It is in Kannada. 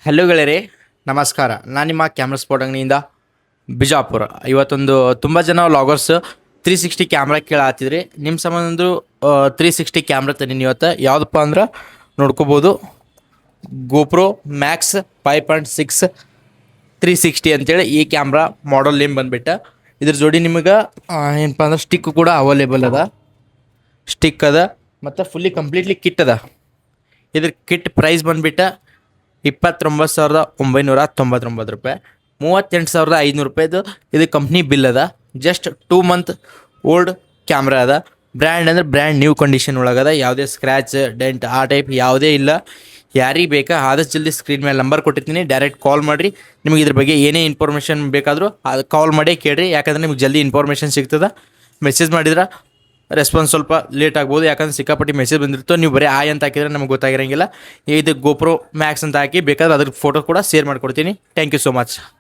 ಹಲೋ ಗೆಳೆಯರೇ, ನಮಸ್ಕಾರ. ನಾನು ನಿಮ್ಮ ಕ್ಯಾಮ್ರಾ ಸ್ಪಾಟ್ ಅಂಗಡಿಯಿಂದ ಬಿಜಾಪುರ. ಇವತ್ತೊಂದು ತುಂಬ ಜನ ವ್ಲಾಗರ್ಸ್ 360 ಕ್ಯಾಮ್ರಾ ಕೇಳಾತಿದ್ರಿ. ನಿಮ್ಮ ಸಂಬಂಧ ಒಂದು 360 ಕ್ಯಾಮ್ರಾ ತಂದೀನಿ ಇವತ್ತು. ಯಾವುದಪ್ಪ ಅಂದ್ರೆ ನೋಡ್ಕೋಬೋದು, ಗೋಪ್ರೋ ಮ್ಯಾಕ್ಸ್ 5.6 360 ಅಂತೇಳಿ ಈ ಕ್ಯಾಮ್ರಾ ಮಾಡಲ್ ನೇಮ್ ಬಂದುಬಿಟ್ಟು. ಇದ್ರ ಜೋಡಿ ನಿಮಗೆ ಏನಪ್ಪ ಅಂದ್ರೆ ಸ್ಟಿಕ್ ಕೂಡ ಅವೈಲೇಬಲ್ ಅದ. ಸ್ಟಿಕ್ ಅದ ಮತ್ತು ಫುಲ್ಲಿ ಕಂಪ್ಲೀಟ್ಲಿ ಕಿಟ್ ಅದ. ಇದ್ರ ಕಿಟ್ ಪ್ರೈಸ್ ಬಂದುಬಿಟ್ಟು 29,999 ರೂಪಾಯಿ. 38,500 ರೂಪಾಯಿದು ಇದು ಕಂಪ್ನಿ ಬಿಲ್ ಅದ. ಜಸ್ಟ್ 2 ಮಂತ್ ಓಲ್ಡ್ ಕ್ಯಾಮ್ರಾ ಅದ. ಬ್ರ್ಯಾಂಡ್ ಅಂದರೆ ಬ್ರ್ಯಾಂಡ್ ನ್ಯೂ ಕಂಡೀಷನ್ ಒಳಗದ. ಯಾವುದೇ ಸ್ಕ್ರ್ಯಾಚ್ ಡೆಂಟ್ ಆ ಟೈಪ್ ಯಾವುದೇ ಇಲ್ಲ. ಯಾರಿಗೆ ಬೇಕಾ ಆದಷ್ಟು ಜಲ್ದಿ ಸ್ಕ್ರೀನ್ ಮೇಲೆ ನಂಬರ್ ಕೊಟ್ಟಿರ್ತೀನಿ, ಡೈರೆಕ್ಟ್ ಕಾಲ್ ಮಾಡಿರಿ. ನಿಮಗೆ ಇದ್ರ ಬಗ್ಗೆ ಏನೇ ಇನ್ಫಾರ್ಮೇಷನ್ ಬೇಕಾದರೂ ಅದು ಕಾಲ್ ಮಾಡಿ ಕೇಳಿರಿ. ಯಾಕಂದರೆ ನಿಮ್ಗೆ ಜಲ್ದಿ ಇನ್ಫಾರ್ಮೇಷನ್ ಸಿಗ್ತದೆ. ಮೆಸೇಜ್ ಮಾಡಿದ್ರೆ ರೆಸ್ಪಾನ್ಸ್ ಸ್ವಲ್ಪ ಲೇಟ್ ಆಗ್ಬೋದು, ಯಾಕಂದ್ರೆ ಸಿಕ್ಕಾಪಟ್ಟಿ ಮೆಸೇಜ್ ಬಂದಿರ್ತೋ. ನೀವು ಬರೀ ಆಯ್ ಅಂತ ಹಾಕಿದ್ರೆ ನಮಗೆ ಗೊತ್ತಾಗಿರಂಗಿಲ್ಲ. ಇದು ಗೋಪ್ರೋ ಮ್ಯಾಕ್ಸ್ ಅಂತ ಹಾಕಿ ಬೇಕಾದ್ರೆ ಅದ್ರ ಫೋಟೋ ಕೂಡ ಶೇರ್ ಮಾಡಿಕೊಡ್ತೀನಿ. Thank you so much.